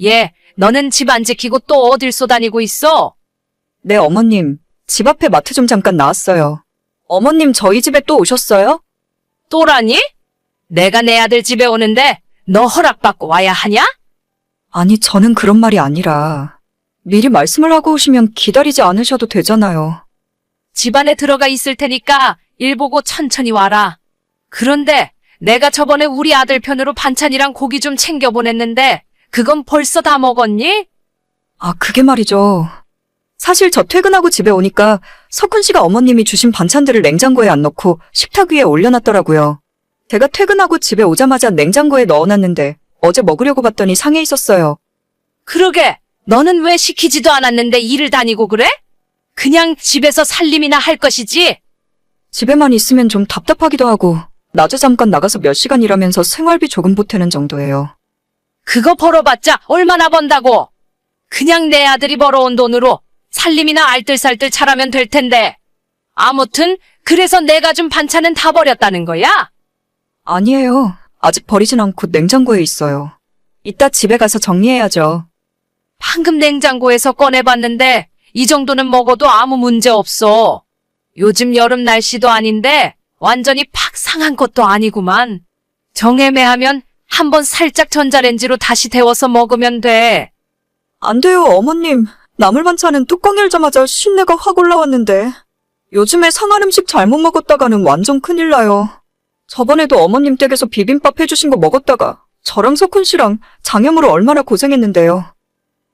얘, 너는 집 안 지키고 또 어딜 쏘다니고 있어? 네, 어머님. 집 앞에 마트 좀 잠깐 나왔어요. 어머님, 저희 집에 또 오셨어요? 또라니? 내가 내 아들 집에 오는데 너 허락받고 와야 하냐? 아니, 저는 그런 말이 아니라 미리 말씀을 하고 오시면 기다리지 않으셔도 되잖아요. 집 안에 들어가 있을 테니까 일 보고 천천히 와라. 그런데 내가 저번에 우리 아들 편으로 반찬이랑 고기 좀 챙겨 보냈는데 그건 벌써 다 먹었니? 아, 그게 말이죠. 사실 저 퇴근하고 집에 오니까 석훈 씨가 어머님이 주신 반찬들을 냉장고에 안 넣고 식탁 위에 올려놨더라고요. 제가 퇴근하고 집에 오자마자 냉장고에 넣어놨는데 어제 먹으려고 봤더니 상해 있었어요. 그러게, 너는 왜 시키지도 않았는데 일을 다니고 그래? 그냥 집에서 살림이나 할 것이지. 집에만 있으면 좀 답답하기도 하고 낮에 잠깐 나가서 몇 시간 일하면서 생활비 조금 보태는 정도예요. 그거 벌어봤자 얼마나 번다고. 그냥 내 아들이 벌어온 돈으로 살림이나 알뜰살뜰 잘하면 될 텐데. 아무튼 그래서 내가 준 반찬은 다 버렸다는 거야? 아니에요. 아직 버리진 않고 냉장고에 있어요. 이따 집에 가서 정리해야죠. 방금 냉장고에서 꺼내봤는데 이 정도는 먹어도 아무 문제 없어. 요즘 여름 날씨도 아닌데 완전히 팍 상한 것도 아니구만. 정애매하면 한번 살짝 전자레인지로 다시 데워서 먹으면 돼. 안 돼요, 어머님. 나물 반찬은 뚜껑 열자마자 신내가 확 올라왔는데. 요즘에 상한 음식 잘못 먹었다가는 완전 큰일 나요. 저번에도 어머님 댁에서 비빔밥 해주신 거 먹었다가 저랑 석훈 씨랑 장염으로 얼마나 고생했는데요.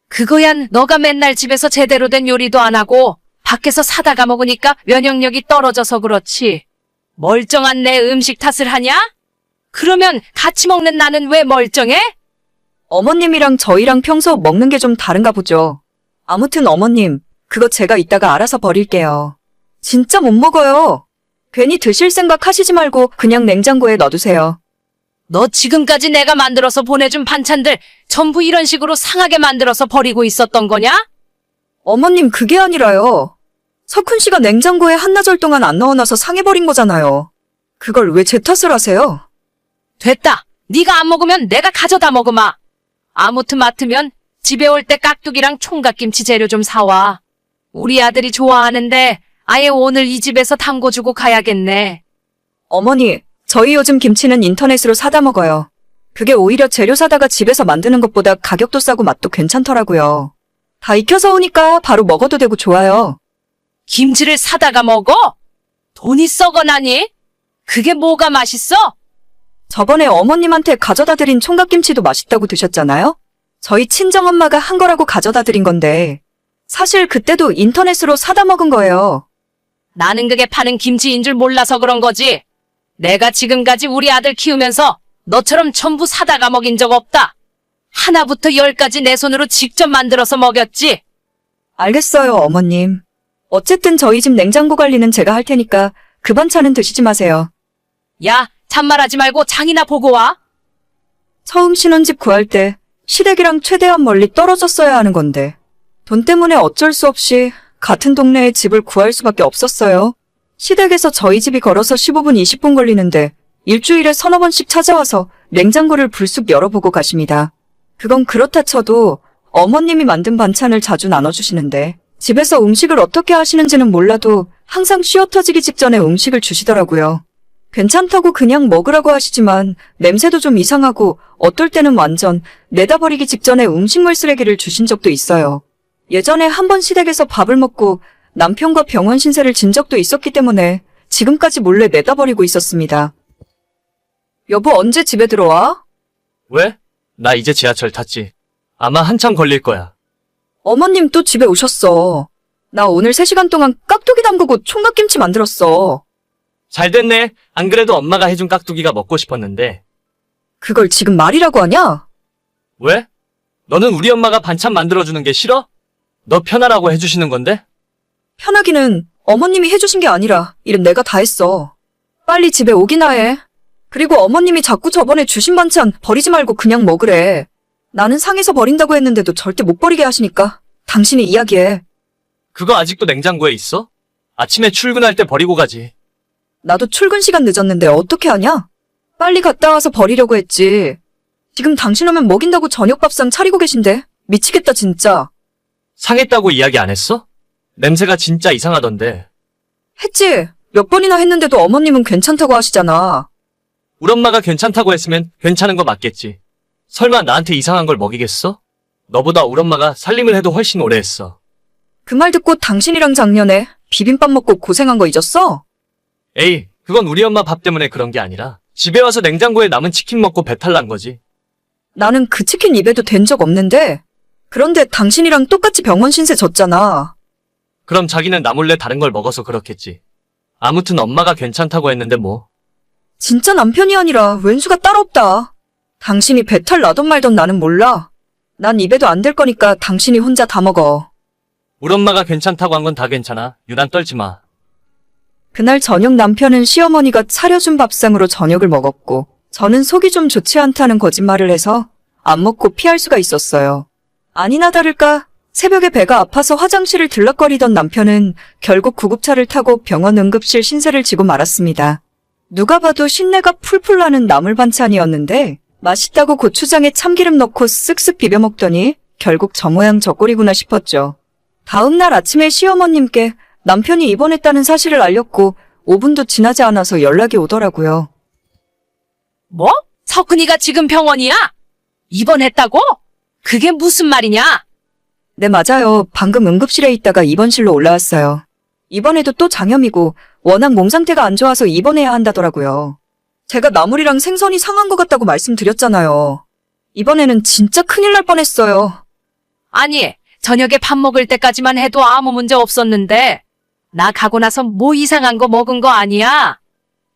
그거야 너가 맨날 집에서 제대로 된 요리도 안 하고 밖에서 사다가 먹으니까 면역력이 떨어져서 그렇지. 멀쩡한 내 음식 탓을 하냐? 그러면 같이 먹는 나는 왜 멀쩡해? 어머님이랑 저희랑 평소 먹는 게 좀 다른가 보죠. 아무튼 어머님, 그거 제가 이따가 알아서 버릴게요. 진짜 못 먹어요. 괜히 드실 생각 하시지 말고 그냥 냉장고에 넣어두세요. 너 지금까지 내가 만들어서 보내준 반찬들 전부 이런 식으로 상하게 만들어서 버리고 있었던 거냐? 어머님, 그게 아니라요. 석훈 씨가 냉장고에 한나절 동안 안 넣어놔서 상해버린 거잖아요. 그걸 왜 제 탓을 하세요? 됐다. 네가 안 먹으면 내가 가져다 먹으마. 아무튼 맡으면 집에 올 때 깍두기랑 총각김치 재료 좀 사와. 우리 아들이 좋아하는데 아예 오늘 이 집에서 담궈주고 가야겠네. 어머니, 저희 요즘 김치는 인터넷으로 사다 먹어요. 그게 오히려 재료 사다가 집에서 만드는 것보다 가격도 싸고 맛도 괜찮더라고요. 다 익혀서 오니까 바로 먹어도 되고 좋아요. 김치를 사다가 먹어? 돈이 썩어나니? 그게 뭐가 맛있어? 저번에 어머님한테 가져다 드린 총각김치도 맛있다고 드셨잖아요? 저희 친정엄마가 한 거라고 가져다 드린 건데 사실 그때도 인터넷으로 사다 먹은 거예요. 나는 그게 파는 김치인 줄 몰라서 그런 거지. 내가 지금까지 우리 아들 키우면서 너처럼 전부 사다가 먹인 적 없다. 하나부터 열까지 내 손으로 직접 만들어서 먹였지. 알겠어요, 어머님. 어쨌든 저희 집 냉장고 관리는 제가 할 테니까 그 반찬은 드시지 마세요. 야, 잔말하지 말고 장이나 보고 와. 처음 신혼집 구할 때 시댁이랑 최대한 멀리 떨어졌어야 하는 건데 돈 때문에 어쩔 수 없이 같은 동네에 집을 구할 수밖에 없었어요. 시댁에서 저희 집이 걸어서 15분, 20분 걸리는데 일주일에 서너 번씩 찾아와서 냉장고를 불쑥 열어보고 가십니다. 그건 그렇다 쳐도 어머님이 만든 반찬을 자주 나눠주시는데 집에서 음식을 어떻게 하시는지는 몰라도 항상 쉬어 터지기 직전에 음식을 주시더라고요. 괜찮다고 그냥 먹으라고 하시지만 냄새도 좀 이상하고 어떨 때는 완전 내다 버리기 직전에 음식물 쓰레기를 주신 적도 있어요. 예전에 한 번 시댁에서 밥을 먹고 남편과 병원 신세를 진 적도 있었기 때문에 지금까지 몰래 내다 버리고 있었습니다. 여보, 언제 집에 들어와? 왜? 나 이제 지하철 탔지. 아마 한참 걸릴 거야. 어머님 또 집에 오셨어. 나 오늘 3시간 동안 깍두기 담그고 총각김치 만들었어. 잘 됐네. 안 그래도 엄마가 해준 깍두기가 먹고 싶었는데. 그걸 지금 말이라고 하냐? 왜? 너는 우리 엄마가 반찬 만들어주는 게 싫어? 너 편하라고 해주시는 건데? 편하기는 어머님이 해주신 게 아니라 일은 내가 다 했어. 빨리 집에 오기나 해. 그리고 어머님이 자꾸 저번에 주신 반찬 버리지 말고 그냥 먹으래. 나는 상해서 버린다고 했는데도 절대 못 버리게 하시니까 당신이 이야기해. 그거 아직도 냉장고에 있어? 아침에 출근할 때 버리고 가지. 나도 출근 시간 늦었는데 어떻게 하냐? 빨리 갔다 와서 버리려고 했지. 지금 당신 오면 먹인다고 저녁 밥상 차리고 계신데 미치겠다 진짜. 상했다고 이야기 안 했어? 냄새가 진짜 이상하던데. 했지. 몇 번이나 했는데도 어머님은 괜찮다고 하시잖아. 우리 엄마가 괜찮다고 했으면 괜찮은 거 맞겠지. 설마 나한테 이상한 걸 먹이겠어? 너보다 우리 엄마가 살림을 해도 훨씬 오래 했어. 그 말 듣고 당신이랑 작년에 비빔밥 먹고 고생한 거 잊었어? 에이, 그건 우리 엄마 밥 때문에 그런 게 아니라 집에 와서 냉장고에 남은 치킨 먹고 배탈 난 거지. 나는 그 치킨 입에도 댄 적 없는데 그런데 당신이랑 똑같이 병원 신세 졌잖아. 그럼 자기는 나 몰래 다른 걸 먹어서 그렇겠지. 아무튼 엄마가 괜찮다고 했는데 뭐. 진짜 남편이 아니라 왼수가 따로 없다. 당신이 배탈 나던 말던 나는 몰라. 난 입에도 안 될 거니까 당신이 혼자 다 먹어. 우리 엄마가 괜찮다고 한 건 다 괜찮아. 유난 떨지 마. 그날 저녁 남편은 시어머니가 차려준 밥상으로 저녁을 먹었고 저는 속이 좀 좋지 않다는 거짓말을 해서 안 먹고 피할 수가 있었어요. 아니나 다를까 새벽에 배가 아파서 화장실을 들락거리던 남편은 결국 구급차를 타고 병원 응급실 신세를 지고 말았습니다. 누가 봐도 신내가 풀풀 나는 나물 반찬이었는데 맛있다고 고추장에 참기름 넣고 쓱쓱 비벼 먹더니 결국 저 모양 저 꼴이구나 싶었죠. 다음 날 아침에 시어머님께 남편이 입원했다는 사실을 알렸고 5분도 지나지 않아서 연락이 오더라고요. 뭐? 석훈이가 지금 병원이야? 입원했다고? 그게 무슨 말이냐? 네, 맞아요. 방금 응급실에 있다가 입원실로 올라왔어요. 이번에도 또 장염이고 워낙 몸 상태가 안 좋아서 입원해야 한다더라고요. 제가 나물이랑 생선이 상한 것 같다고 말씀드렸잖아요. 이번에는 진짜 큰일 날 뻔했어요. 아니, 저녁에 밥 먹을 때까지만 해도 아무 문제 없었는데 나 가고 나서 뭐 이상한 거 먹은 거 아니야?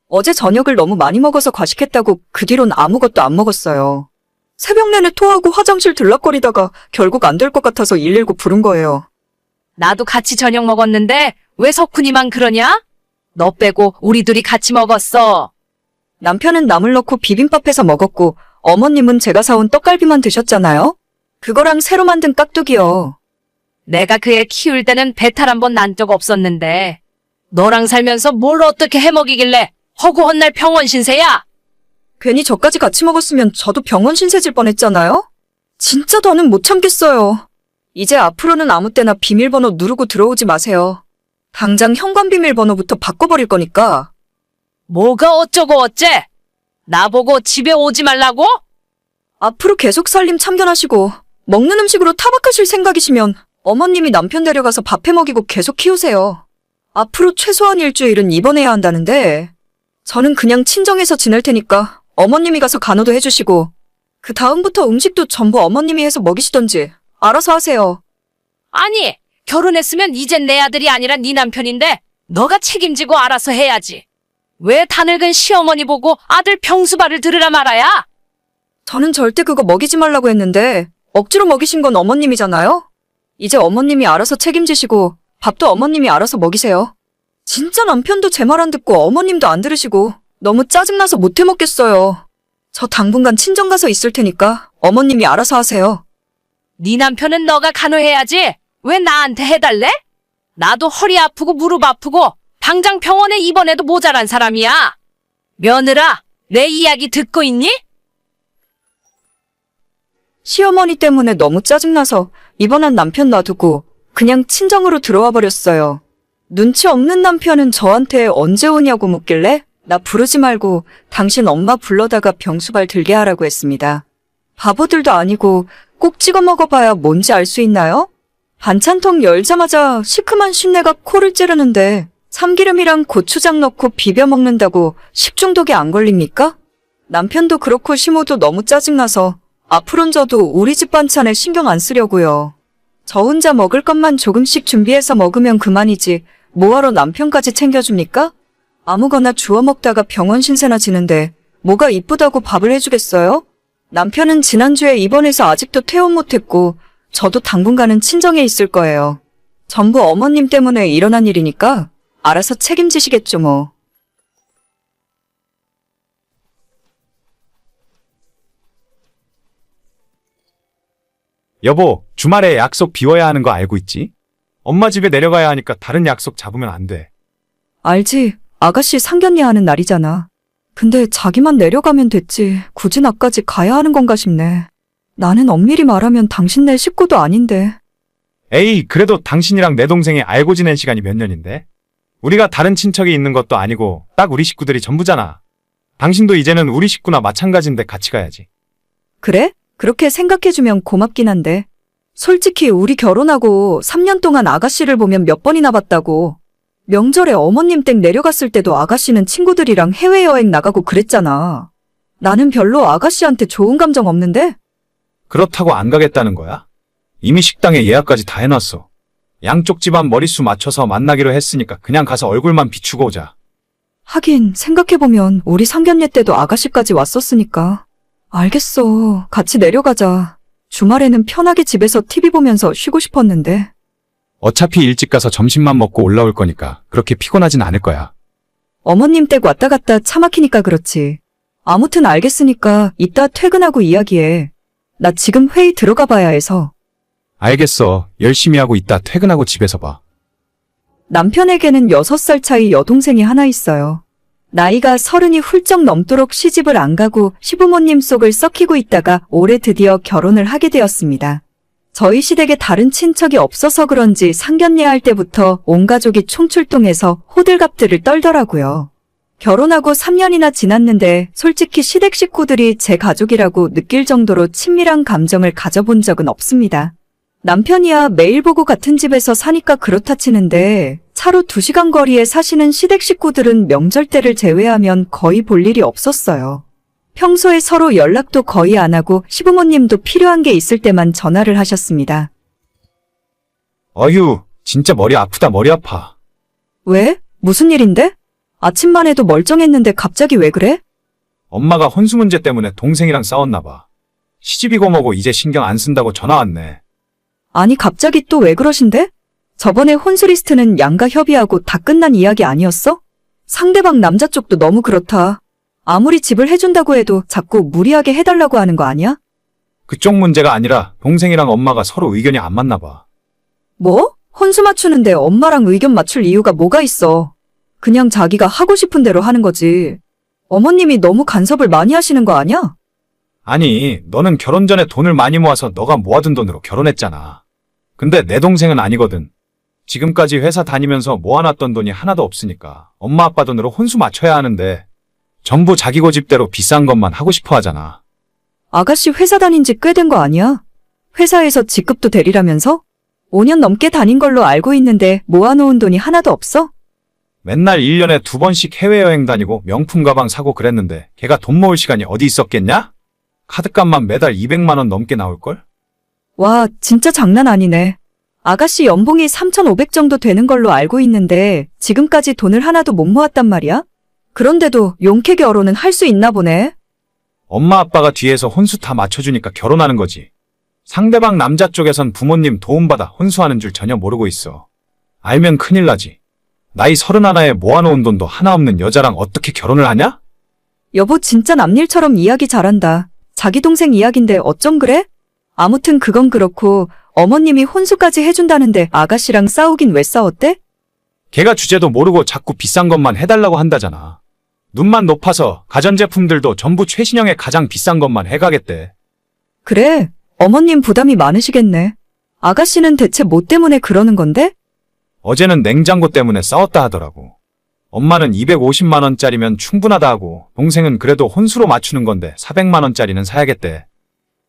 어제 저녁을 너무 많이 먹어서 과식했다고 그 뒤론 아무것도 안 먹었어요. 새벽 내내 토하고 화장실 들락거리다가 결국 안 될 것 같아서 119 부른 거예요. 나도 같이 저녁 먹었는데 왜 석훈이만 그러냐? 너 빼고 우리 둘이 같이 먹었어. 남편은 나물 넣고 비빔밥 해서 먹었고 어머님은 제가 사온 떡갈비만 드셨잖아요. 그거랑 새로 만든 깍두기요. 내가 그 애 키울 때는 배탈 한 번 난 적 없었는데 너랑 살면서 뭘 어떻게 해먹이길래 허구 헛날 병원 신세야? 괜히 저까지 같이 먹었으면 저도 병원 신세질 뻔했잖아요? 진짜 더는 못 참겠어요. 이제 앞으로는 아무 때나 비밀번호 누르고 들어오지 마세요. 당장 현관 비밀번호부터 바꿔버릴 거니까. 뭐가 어쩌고 어째? 나보고 집에 오지 말라고? 앞으로 계속 살림 참견하시고 먹는 음식으로 타박하실 생각이시면 어머님이 남편 데려가서 밥 해먹이고 계속 키우세요. 앞으로 최소한 일주일은 입원해야 한다는데 저는 그냥 친정에서 지낼 테니까 어머님이 가서 간호도 해주시고 그 다음부터 음식도 전부 어머님이 해서 먹이시던지 알아서 하세요. 아니, 결혼했으면 이젠 내 아들이 아니라 네 남편인데 너가 책임지고 알아서 해야지. 왜 다 늙은 시어머니 보고 아들 병수발을 들으라 말아야? 저는 절대 그거 먹이지 말라고 했는데 억지로 먹이신 건 어머님이잖아요? 이제 어머님이 알아서 책임지시고 밥도 어머님이 알아서 먹이세요. 진짜 남편도 제 말 안 듣고 어머님도 안 들으시고 너무 짜증나서 못 해먹겠어요. 저 당분간 친정 가서 있을 테니까 어머님이 알아서 하세요. 네 남편은 너가 간호해야지. 왜 나한테 해달래? 나도 허리 아프고 무릎 아프고 당장 병원에 입원해도 모자란 사람이야. 며느라, 내 이야기 듣고 있니? 시어머니 때문에 너무 짜증나서 입원한 남편 놔두고 그냥 친정으로 들어와 버렸어요. 눈치 없는 남편은 저한테 언제 오냐고 묻길래 나 부르지 말고 당신 엄마 불러다가 병수발 들게 하라고 했습니다. 바보들도 아니고 꼭 찍어 먹어봐야 뭔지 알 수 있나요? 반찬통 열자마자 시큼한 신내가 코를 찌르는데 참기름이랑 고추장 넣고 비벼 먹는다고 식중독에 안 걸립니까? 남편도 그렇고 시모도 너무 짜증나서 앞으론 저도 우리 집 반찬에 신경 안 쓰려고요. 저 혼자 먹을 것만 조금씩 준비해서 먹으면 그만이지 뭐하러 남편까지 챙겨줍니까? 아무거나 주워 먹다가 병원 신세나 지는데 뭐가 이쁘다고 밥을 해주겠어요? 남편은 지난주에 입원해서 아직도 퇴원 못했고 저도 당분간은 친정에 있을 거예요. 전부 어머님 때문에 일어난 일이니까 알아서 책임지시겠죠 뭐. 여보, 주말에 약속 비워야 하는 거 알고 있지? 엄마 집에 내려가야 하니까 다른 약속 잡으면 안 돼. 알지? 아가씨 상견례 하는 날이잖아. 근데 자기만 내려가면 됐지. 굳이 나까지 가야 하는 건가 싶네. 나는 엄밀히 말하면 당신네 식구도 아닌데. 에이, 그래도 당신이랑 내 동생이 알고 지낸 시간이 몇 년인데? 우리가 다른 친척이 있는 것도 아니고 딱 우리 식구들이 전부잖아. 당신도 이제는 우리 식구나 마찬가지인데 같이 가야지. 그래? 그렇게 생각해주면 고맙긴 한데. 솔직히 우리 결혼하고 3년 동안 아가씨를 보면 몇 번이나 봤다고. 명절에 어머님 댁 내려갔을 때도 아가씨는 친구들이랑 해외여행 나가고 그랬잖아. 나는 별로 아가씨한테 좋은 감정 없는데? 그렇다고 안 가겠다는 거야? 이미 식당에 예약까지 다 해놨어. 양쪽 집안 머릿수 맞춰서 만나기로 했으니까 그냥 가서 얼굴만 비추고 오자. 하긴 생각해보면 우리 상견례 때도 아가씨까지 왔었으니까. 알겠어. 같이 내려가자. 주말에는 편하게 집에서 TV 보면서 쉬고 싶었는데. 어차피 일찍 가서 점심만 먹고 올라올 거니까 그렇게 피곤하진 않을 거야. 어머님 댁 왔다 갔다 차 막히니까 그렇지. 아무튼 알겠으니까 이따 퇴근하고 이야기해. 나 지금 회의 들어가 봐야 해서. 알겠어. 열심히 하고 이따 퇴근하고 집에서 봐. 남편에게는 6살 차이 여동생이 하나 있어요. 나이가 30이 훌쩍 넘도록 시집을 안 가고 시부모님 속을 썩히고 있다가 올해 드디어 결혼을 하게 되었습니다. 저희 시댁에 다른 친척이 없어서 그런지 상견례할 때부터 온 가족이 총출동해서 호들갑들을 떨더라고요. 결혼하고 3년이나 지났는데 솔직히 시댁 식구들이 제 가족이라고 느낄 정도로 친밀한 감정을 가져본 적은 없습니다. 남편이야 매일 보고 같은 집에서 사니까 그렇다 치는데 차로 2시간 거리에 사시는 시댁 식구들은 명절 때를 제외하면 거의 볼 일이 없었어요. 평소에 서로 연락도 거의 안 하고 시부모님도 필요한 게 있을 때만 전화를 하셨습니다. 어휴, 진짜 머리 아프다 머리 아파. 왜? 무슨 일인데? 아침만 해도 멀쩡했는데 갑자기 왜 그래? 엄마가 혼수 문제 때문에 동생이랑 싸웠나 봐. 시집이고 뭐고 이제 신경 안 쓴다고 전화 왔네. 아니 갑자기 또 왜 그러신데? 저번에 혼수 리스트는 양가 협의하고 다 끝난 이야기 아니었어? 상대방 남자 쪽도 너무 그렇다. 아무리 집을 해준다고 해도 자꾸 무리하게 해달라고 하는 거 아니야? 그쪽 문제가 아니라 동생이랑 엄마가 서로 의견이 안 맞나 봐. 뭐? 혼수 맞추는데 엄마랑 의견 맞출 이유가 뭐가 있어? 그냥 자기가 하고 싶은 대로 하는 거지. 어머님이 너무 간섭을 많이 하시는 거 아니야? 아니, 너는 결혼 전에 돈을 많이 모아서 너가 모아둔 돈으로 결혼했잖아. 근데 내 동생은 아니거든. 지금까지 회사 다니면서 모아놨던 돈이 하나도 없으니까 엄마 아빠 돈으로 혼수 맞춰야 하는데 전부 자기 고집대로 비싼 것만 하고 싶어 하잖아. 아가씨 회사 다닌 지 꽤 된 거 아니야? 회사에서 직급도 대리라면서? 5년 넘게 다닌 걸로 알고 있는데 모아놓은 돈이 하나도 없어? 맨날 1년에 2번씩 해외여행 다니고 명품 가방 사고 그랬는데 걔가 돈 모을 시간이 어디 있었겠냐? 카드값만 매달 200만 원 넘게 나올걸? 와, 진짜 장난 아니네. 아가씨 연봉이 3,500 정도 되는 걸로 알고 있는데 지금까지 돈을 하나도 못 모았단 말이야? 그런데도 용케 결혼은 할 수 있나 보네. 엄마 아빠가 뒤에서 혼수 다 맞춰주니까 결혼하는 거지. 상대방 남자 쪽에선 부모님 도움받아 혼수하는 줄 전혀 모르고 있어. 알면 큰일 나지. 나이 31에 모아놓은 돈도 하나 없는 여자랑 어떻게 결혼을 하냐? 여보 진짜 남일처럼 이야기 잘한다. 자기 동생 이야기인데 어쩜 그래? 아무튼 그건 그렇고 어머님이 혼수까지 해준다는데 아가씨랑 싸우긴 왜 싸웠대? 걔가 주제도 모르고 자꾸 비싼 것만 해달라고 한다잖아. 눈만 높아서 가전제품들도 전부 최신형의 가장 비싼 것만 해가겠대. 그래, 어머님 부담이 많으시겠네. 아가씨는 대체 뭐 때문에 그러는 건데? 어제는 냉장고 때문에 싸웠다 하더라고. 엄마는 250만 원짜리면 충분하다 하고 동생은 그래도 혼수로 맞추는 건데 400만 원짜리는 사야겠대.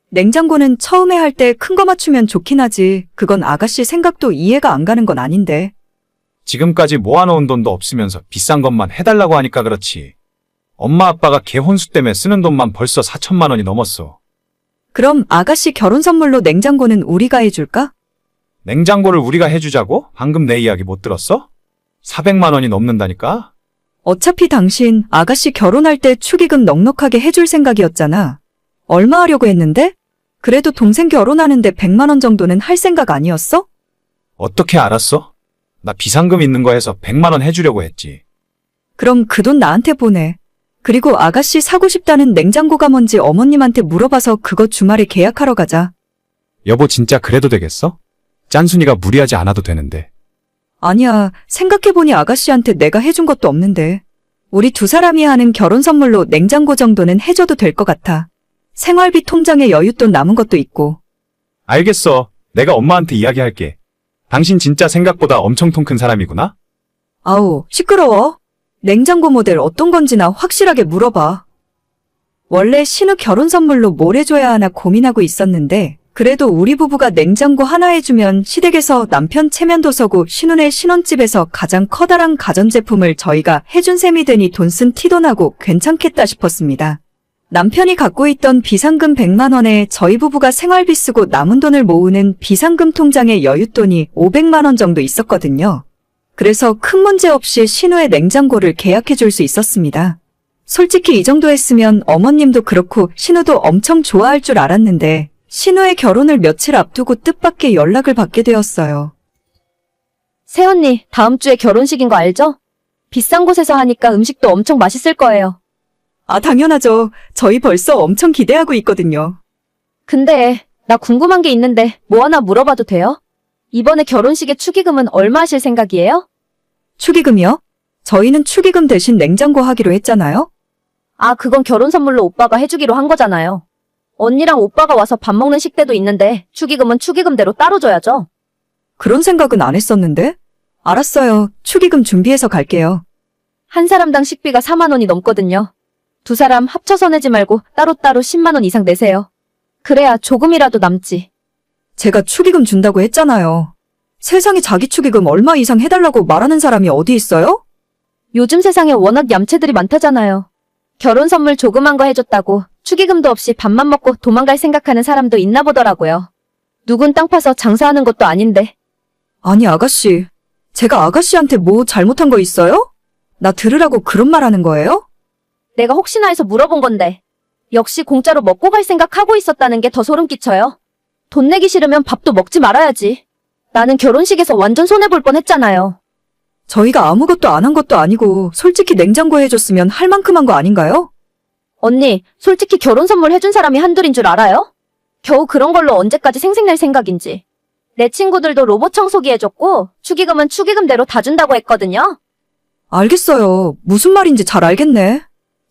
냉장고는 처음에 할 때 큰 거 맞추면 좋긴 하지. 그건 아가씨 생각도 이해가 안 가는 건 아닌데. 지금까지 모아놓은 돈도 없으면서 비싼 것만 해달라고 하니까 그렇지. 엄마 아빠가 걔 혼수 때문에 쓰는 돈만 벌써 4천만 원이 넘었어. 그럼 아가씨 결혼 선물로 냉장고는 우리가 해줄까? 냉장고를 우리가 해주자고? 방금 내 이야기 못 들었어? 400만 원이 넘는다니까? 어차피 당신 아가씨 결혼할 때 축의금 넉넉하게 해줄 생각이었잖아. 얼마 하려고 했는데? 그래도 동생 결혼하는데 100만 원 정도는 할 생각 아니었어? 어떻게 알았어? 나 비상금 있는 거 해서 100만 원 해주려고 했지. 그럼 그 돈 나한테 보내. 그리고 아가씨 사고 싶다는 냉장고가 뭔지 어머님한테 물어봐서 그거 주말에 계약하러 가자. 여보 진짜 그래도 되겠어? 짠순이가 무리하지 않아도 되는데. 아니야, 생각해보니 아가씨한테 내가 해준 것도 없는데. 우리 두 사람이 하는 결혼 선물로 냉장고 정도는 해줘도 될 것 같아. 생활비 통장에 여윳돈 남은 것도 있고. 알겠어. 내가 엄마한테 이야기할게. 당신 진짜 생각보다 엄청 통 큰 사람이구나? 아우, 시끄러워. 냉장고 모델 어떤 건지나 확실하게 물어봐. 원래 신우 결혼 선물로 뭘 해줘야 하나 고민하고 있었는데, 그래도 우리 부부가 냉장고 하나 해주면 시댁에서 남편 체면도 서고 신우네 신혼집에서 가장 커다란 가전제품을 저희가 해준 셈이 되니 돈 쓴 티도 나고 괜찮겠다 싶었습니다. 남편이 갖고 있던 비상금 100만 원에 저희 부부가 생활비 쓰고 남은 돈을 모으는 비상금 통장에 여윳돈이 500만 원 정도 있었거든요. 그래서 큰 문제 없이 신우의 냉장고를 계약해 줄 수 있었습니다. 솔직히 이 정도 했으면 어머님도 그렇고 신우도 엄청 좋아할 줄 알았는데 신우의 결혼을 며칠 앞두고 뜻밖의 연락을 받게 되었어요. 새언니, 다음 주에 결혼식인 거 알죠? 비싼 곳에서 하니까 음식도 엄청 맛있을 거예요. 아, 당연하죠. 저희 벌써 엄청 기대하고 있거든요. 근데 나 궁금한 게 있는데 뭐 하나 물어봐도 돼요? 이번에 결혼식에 축의금은 얼마 하실 생각이에요? 축의금이요? 저희는 축의금 대신 냉장고 하기로 했잖아요. 아, 그건 결혼 선물로 오빠가 해주기로 한 거잖아요. 언니랑 오빠가 와서 밥 먹는 식대도 있는데 축의금은 축의금대로 따로 줘야죠. 그런 생각은 안 했었는데? 알았어요. 축의금 준비해서 갈게요. 한 사람당 식비가 4만 원이 넘거든요. 두 사람 합쳐서 내지 말고 따로따로 10만 원 이상 내세요. 그래야 조금이라도 남지. 제가 축의금 준다고 했잖아요. 세상에 자기 축의금 얼마 이상 해달라고 말하는 사람이 어디 있어요? 요즘 세상에 워낙 얌체들이 많다잖아요. 결혼 선물 조그만 거 해줬다고 축의금도 없이 밥만 먹고 도망갈 생각하는 사람도 있나 보더라고요. 누군 땅 파서 장사하는 것도 아닌데. 아니, 아가씨. 제가 아가씨한테 뭐 잘못한 거 있어요? 나 들으라고 그런 말 하는 거예요? 내가 혹시나 해서 물어본 건데. 역시 공짜로 먹고 갈 생각하고 있었다는 게 더 소름 끼쳐요. 돈 내기 싫으면 밥도 먹지 말아야지. 나는 결혼식에서 완전 손해볼 뻔했잖아요. 저희가 아무것도 안 한 것도 아니고 솔직히 냉장고 해줬으면 할 만큼 한 거 아닌가요? 언니, 솔직히 결혼 선물 해준 사람이 한둘인 줄 알아요? 겨우 그런 걸로 언제까지 생색낼 생각인지. 내 친구들도 로봇 청소기 해줬고 축의금은 축의금대로 다 준다고 했거든요. 알겠어요. 무슨 말인지 잘 알겠네.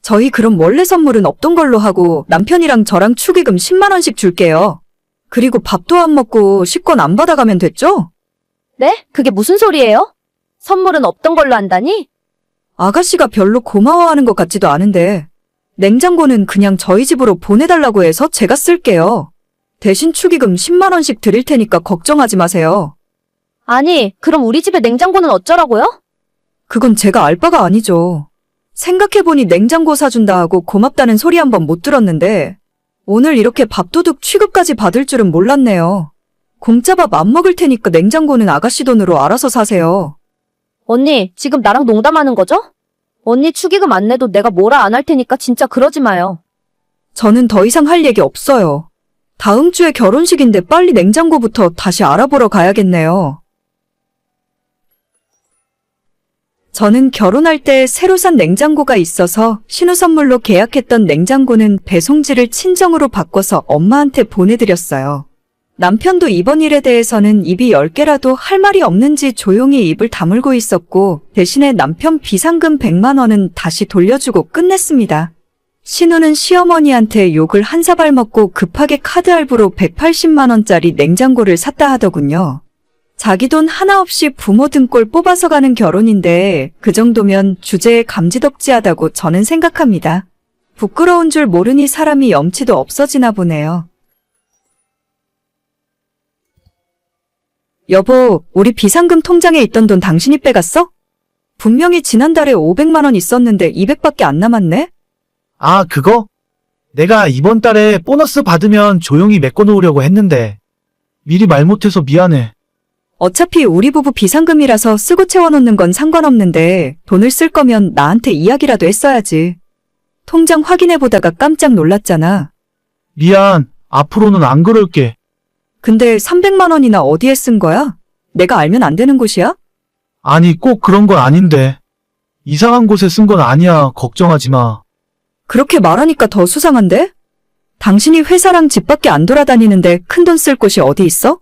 저희 그럼 원래 선물은 없던 걸로 하고 남편이랑 저랑 축의금 10만 원씩 줄게요. 그리고 밥도 안 먹고 식권 안 받아가면 됐죠? 네? 그게 무슨 소리예요? 선물은 없던 걸로 한다니? 아가씨가 별로 고마워하는 것 같지도 않은데 냉장고는 그냥 저희 집으로 보내달라고 해서 제가 쓸게요. 대신 축의금 10만 원씩 드릴 테니까 걱정하지 마세요. 아니, 그럼 우리 집에 냉장고는 어쩌라고요? 그건 제가 알 바가 아니죠. 생각해보니 냉장고 사준다 하고 고맙다는 소리 한 번 못 들었는데 오늘 이렇게 밥도둑 취급까지 받을 줄은 몰랐네요. 공짜 밥 안 먹을 테니까 냉장고는 아가씨 돈으로 알아서 사세요. 언니, 지금 나랑 농담하는 거죠? 언니 축의금 안 내도 내가 뭐라 안 할 테니까 진짜 그러지 마요. 저는 더 이상 할 얘기 없어요. 다음 주에 결혼식인데 빨리 냉장고부터 다시 알아보러 가야겠네요. 저는 결혼할 때 새로 산 냉장고가 있어서 신우 선물로 계약했던 냉장고는 배송지를 친정으로 바꿔서 엄마한테 보내드렸어요. 남편도 이번 일에 대해서는 입이 10개라도 할 말이 없는지 조용히 입을 다물고 있었고 대신에 남편 비상금 100만 원은 다시 돌려주고 끝냈습니다. 신우는 시어머니한테 욕을 한 사발 먹고 급하게 카드 할부로 180만 원짜리 냉장고를 샀다 하더군요. 자기 돈 하나 없이 부모 등골 뽑아서 가는 결혼인데 그 정도면 주제에 감지덕지하다고 저는 생각합니다. 부끄러운 줄 모르니 사람이 염치도 없어지나 보네요. 여보, 우리 비상금 통장에 있던 돈 당신이 빼갔어? 분명히 지난달에 500만 원 있었는데 200밖에 안 남았네? 아, 그거? 내가 이번 달에 보너스 받으면 조용히 메꿔놓으려고 했는데 미리 말 못해서 미안해. 어차피 우리 부부 비상금이라서 쓰고 채워놓는 건 상관없는데 돈을 쓸 거면 나한테 이야기라도 했어야지. 통장 확인해보다가 깜짝 놀랐잖아. 미안. 앞으로는 안 그럴게. 근데 300만 원이나 어디에 쓴 거야? 내가 알면 안 되는 곳이야? 아니, 꼭 그런 건 아닌데. 이상한 곳에 쓴 건 아니야. 걱정하지 마. 그렇게 말하니까 더 수상한데? 당신이 회사랑 집밖에 안 돌아다니는데 큰돈 쓸 곳이 어디 있어?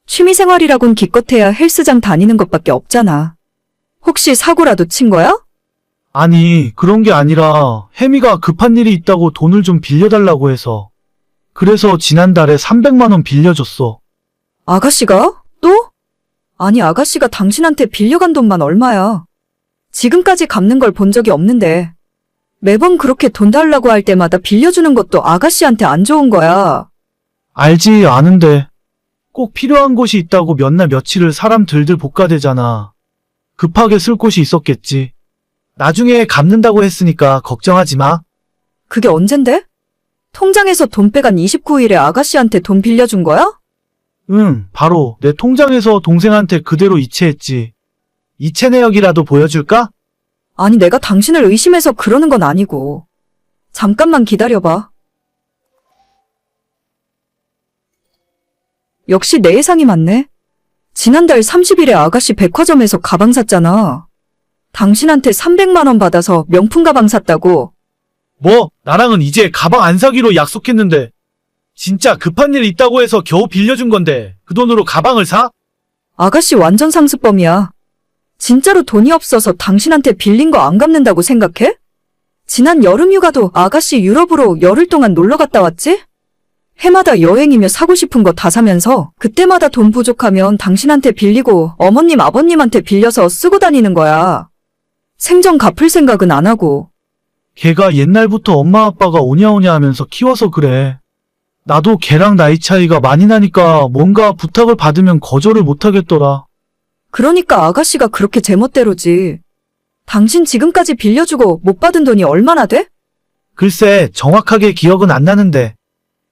취미생활이라곤 기껏해야 헬스장 다니는 것밖에 없잖아. 혹시 사고라도 친 거야? 아니, 그런 게 아니라 혜미가 급한 일이 있다고 돈을 좀 빌려달라고 해서. 그래서 지난달에 300만 원 빌려줬어. 아가씨가? 또? 아니, 아가씨가 당신한테 빌려간 돈만 얼마야? 지금까지 갚는 걸 본 적이 없는데. 매번 그렇게 돈 달라고 할 때마다 빌려주는 것도 아가씨한테 안 좋은 거야. 알지, 아는데. 꼭 필요한 곳이 있다고 몇 날 며칠을 사람 들들 볶아대잖아. 급하게 쓸 곳이 있었겠지. 나중에 갚는다고 했으니까 걱정하지 마. 그게 언젠데? 통장에서 돈 빼간 29일에 아가씨한테 돈 빌려준 거야? 응, 바로 내 통장에서 동생한테 그대로 이체했지. 이체 내역이라도 보여줄까? 아니, 내가 당신을 의심해서 그러는 건 아니고. 잠깐만 기다려봐. 역시 내 예상이 맞네. 지난달 30일에 아가씨 백화점에서 가방 샀잖아. 당신한테 300만 원 받아서 명품 가방 샀다고. 뭐, 나랑은 이제 가방 안 사기로 약속했는데. 진짜 급한 일 있다고 해서 겨우 빌려준 건데 그 돈으로 가방을 사? 아가씨 완전 상습범이야. 진짜로 돈이 없어서 당신한테 빌린 거 안 갚는다고 생각해? 지난 여름 휴가도 아가씨 유럽으로 열흘 동안 놀러 갔다 왔지? 해마다 여행이며 사고 싶은 거 다 사면서 그때마다 돈 부족하면 당신한테 빌리고 어머님 아버님한테 빌려서 쓰고 다니는 거야. 생전 갚을 생각은 안 하고. 걔가 옛날부터 엄마 아빠가 오냐오냐 하면서 키워서 그래. 나도 걔랑 나이 차이가 많이 나니까 뭔가 부탁을 받으면 거절을 못 하겠더라. 그러니까 아가씨가 그렇게 제멋대로지. 당신 지금까지 빌려주고 못 받은 돈이 얼마나 돼? 글쎄, 정확하게 기억은 안 나는데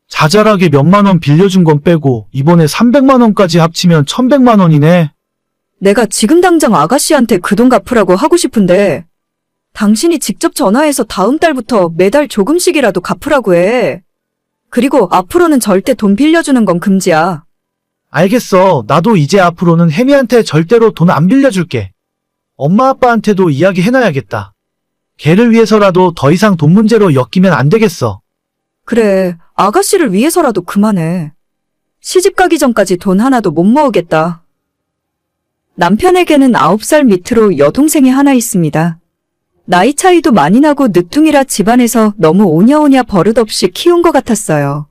자잘하게 몇만 원 빌려준 건 빼고 이번에 300만 원까지 합치면 1100만 원이네. 내가 지금 당장 아가씨한테 그 돈 갚으라고 하고 싶은데 당신이 직접 전화해서 다음 달부터 매달 조금씩이라도 갚으라고 해. 그리고 앞으로는 절대 돈 빌려주는 건 금지야. 알겠어. 나도 이제 앞으로는 혜미한테 절대로 돈 안 빌려줄게. 엄마 아빠한테도 이야기해놔야겠다. 걔를 위해서라도 더 이상 돈 문제로 엮이면 안 되겠어. 그래, 아가씨를 위해서라도 그만해. 시집 가기 전까지 돈 하나도 못 모으겠다. 남편에게는 9살 밑으로 여동생이 하나 있습니다. 나이 차이도 많이 나고 늦둥이라 집안에서 너무 오냐오냐 버릇없이 키운 것 같았어요.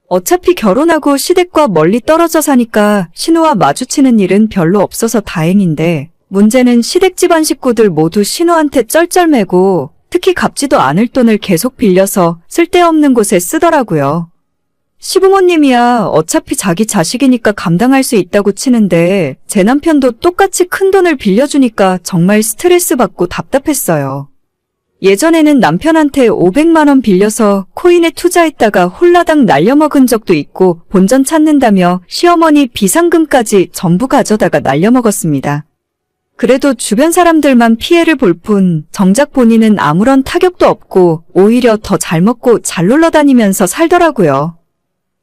어차피 결혼하고 시댁과 멀리 떨어져 사니까 신우와 마주치는 일은 별로 없어서 다행인데 문제는 시댁 집안 식구들 모두 신우한테 쩔쩔매고 특히 갚지도 않을 돈을 계속 빌려서 쓸데없는 곳에 쓰더라고요. 시부모님이야 어차피 자기 자식이니까 감당할 수 있다고 치는데 제 남편도 똑같이 큰 돈을 빌려주니까 정말 스트레스 받고 답답했어요. 예전에는 남편한테 500만 원 빌려서 코인에 투자했다가 홀라당 날려먹은 적도 있고 본전 찾는다며 시어머니 비상금까지 전부 가져다가 날려먹었습니다. 그래도 주변 사람들만 피해를 볼 뿐 정작 본인은 아무런 타격도 없고 오히려 더 잘 먹고 잘 놀러 다니면서 살더라고요.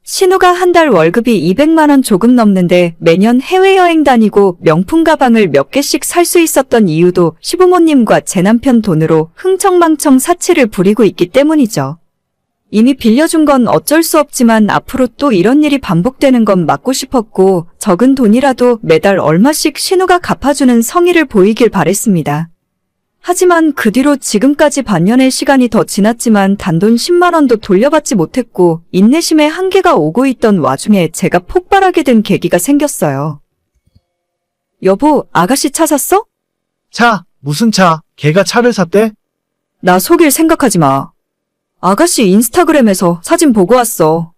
신우가 한 달 월급이 200만 원 조금 넘는데 매년 해외여행 다니고 명품 가방을 몇 개씩 살 수 있었던 이유도 시부모님과 제 남편 돈으로 흥청망청 사치를 부리고 있기 때문이죠. 이미 빌려준 건 어쩔 수 없지만 앞으로 또 이런 일이 반복되는 건 막고 싶었고 적은 돈이라도 매달 얼마씩 신우가 갚아주는 성의를 보이길 바랬습니다. 하지만 그 뒤로 지금까지 반년의 시간이 더 지났지만 단돈 10만 원도 돌려받지 못했고 인내심에 한계가 오고 있던 와중에 제가 폭발하게 된 계기가 생겼어요. 여보, 아가씨 차 샀어? 차, 무슨 차? 걔가 차를 샀대? 나 속일 생각하지 마. 아가씨 인스타그램에서 사진 보고 왔어.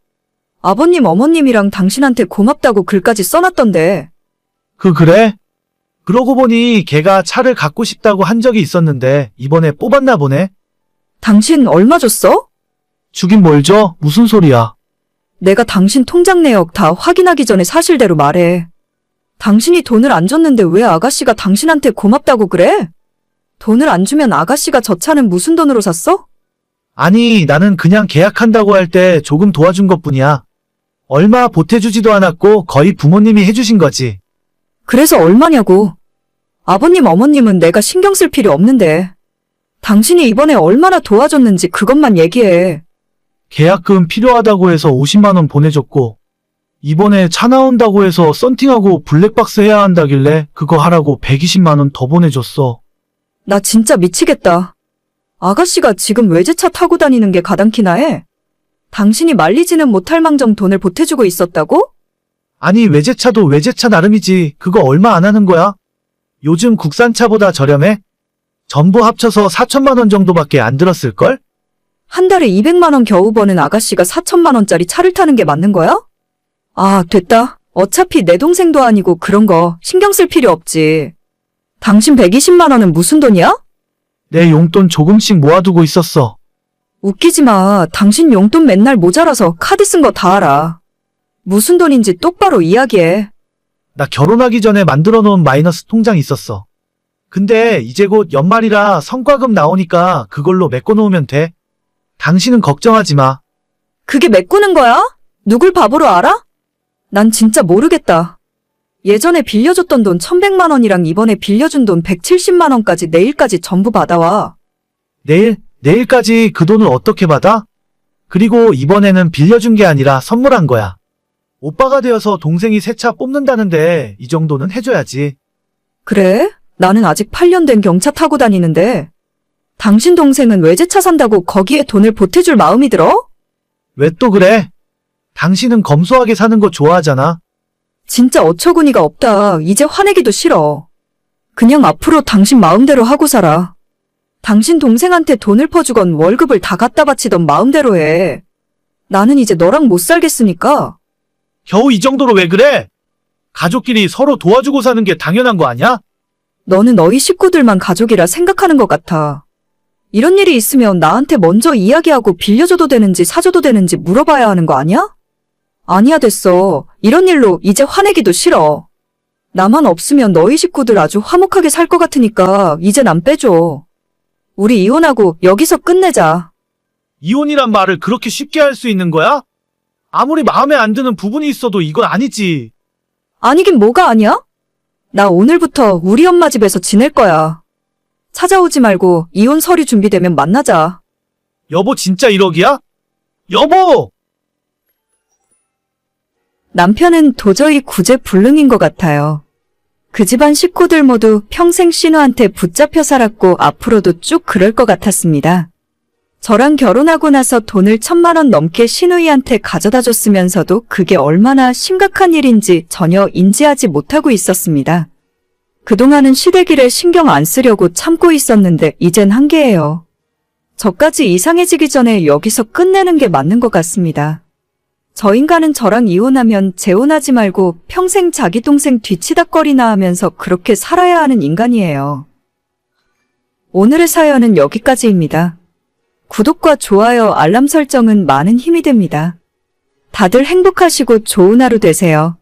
아버님, 어머님이랑 당신한테 고맙다고 글까지 써놨던데. 그래? 그러고 보니 걔가 차를 갖고 싶다고 한 적이 있었는데 이번에 뽑았나 보네. 당신 얼마 줬어? 주긴 뭘 줘? 무슨 소리야? 내가 당신 통장 내역 다 확인하기 전에 사실대로 말해. 당신이 돈을 안 줬는데 왜 아가씨가 당신한테 고맙다고 그래? 돈을 안 주면 아가씨가 저 차는 무슨 돈으로 샀어? 아니, 나는 그냥 계약한다고 할 때 조금 도와준 것뿐이야. 얼마 보태주지도 않았고 거의 부모님이 해주신 거지. 그래서 얼마냐고. 아버님, 어머님은 내가 신경 쓸 필요 없는데. 당신이 이번에 얼마나 도와줬는지 그것만 얘기해. 계약금 필요하다고 해서 50만 원 보내줬고 이번에 차 나온다고 해서 썬팅하고 블랙박스 해야 한다길래 그거 하라고 120만 원 더 보내줬어. 나 진짜 미치겠다. 아가씨가 지금 외제차 타고 다니는 게 가당키나 해? 당신이 말리지는 못할 망정 돈을 보태주고 있었다고? 아니, 외제차도 외제차 나름이지. 그거 얼마 안 하는 거야? 요즘 국산차보다 저렴해? 전부 합쳐서 4천만 원 정도밖에 안 들었을걸? 한 달에 200만 원 겨우 버는 아가씨가 4천만 원짜리 차를 타는 게 맞는 거야? 아, 됐다. 어차피 내 동생도 아니고 그런 거 신경 쓸 필요 없지. 당신 120만 원은 무슨 돈이야? 내 용돈 조금씩 모아두고 있었어. 웃기지 마. 당신 용돈 맨날 모자라서 카드 쓴 거 다 알아. 무슨 돈인지 똑바로 이야기해. 나 결혼하기 전에 만들어 놓은 마이너스 통장 있었어. 근데 이제 곧 연말이라 성과금 나오니까 그걸로 메꿔 놓으면 돼. 당신은 걱정하지 마. 그게 메꾸는 거야? 누굴 바보로 알아? 난 진짜 모르겠다. 예전에 빌려줬던 돈 1100만 원이랑 이번에 빌려준 돈 170만 원까지 내일까지 전부 받아와. 내일까지 그 돈을 어떻게 받아? 그리고 이번에는 빌려준 게 아니라 선물한 거야. 오빠가 되어서 동생이 새 차 뽑는다는데 이 정도는 해줘야지. 그래? 나는 아직 8년 된 경차 타고 다니는데. 당신 동생은 외제차 산다고 거기에 돈을 보태줄 마음이 들어? 왜 또 그래? 당신은 검소하게 사는 거 좋아하잖아. 진짜 어처구니가 없다. 이제 화내기도 싫어. 그냥 앞으로 당신 마음대로 하고 살아. 당신 동생한테 돈을 퍼주건 월급을 다 갖다 바치던 마음대로 해. 나는 이제 너랑 못 살겠으니까. 겨우 이 정도로 왜 그래? 가족끼리 서로 도와주고 사는 게 당연한 거 아니야? 너는 너희 식구들만 가족이라 생각하는 것 같아. 이런 일이 있으면 나한테 먼저 이야기하고 빌려줘도 되는지 사줘도 되는지 물어봐야 하는 거 아니야? 아니야, 됐어. 이런 일로 이제 화내기도 싫어. 나만 없으면 너희 식구들 아주 화목하게 살 것 같으니까 이제 난 빼줘. 우리 이혼하고 여기서 끝내자. 이혼이란 말을 그렇게 쉽게 할 수 있는 거야? 아무리 마음에 안 드는 부분이 있어도 이건 아니지. 아니긴 뭐가 아니야? 나 오늘부터 우리 엄마 집에서 지낼 거야. 찾아오지 말고 이혼 서류 준비되면 만나자. 여보 진짜 1억이야? 여보! 남편은 도저히 구제불능인 것 같아요. 그 집안 식구들 모두 평생 신우한테 붙잡혀 살았고 앞으로도 쭉 그럴 것 같았습니다. 저랑 결혼하고 나서 돈을 1,000만 원 넘게 신우이한테 가져다 줬으면서도 그게 얼마나 심각한 일인지 전혀 인지하지 못하고 있었습니다. 그동안은 시댁일에 신경 안 쓰려고 참고 있었는데 이젠 한계예요. 저까지 이상해지기 전에 여기서 끝내는 게 맞는 것 같습니다. 저 인간은 저랑 이혼하면 재혼하지 말고 평생 자기 동생 뒤치다꺼리나 하면서 그렇게 살아야 하는 인간이에요. 오늘의 사연은 여기까지입니다. 구독과 좋아요, 알람 설정은 많은 힘이 됩니다. 다들 행복하시고 좋은 하루 되세요.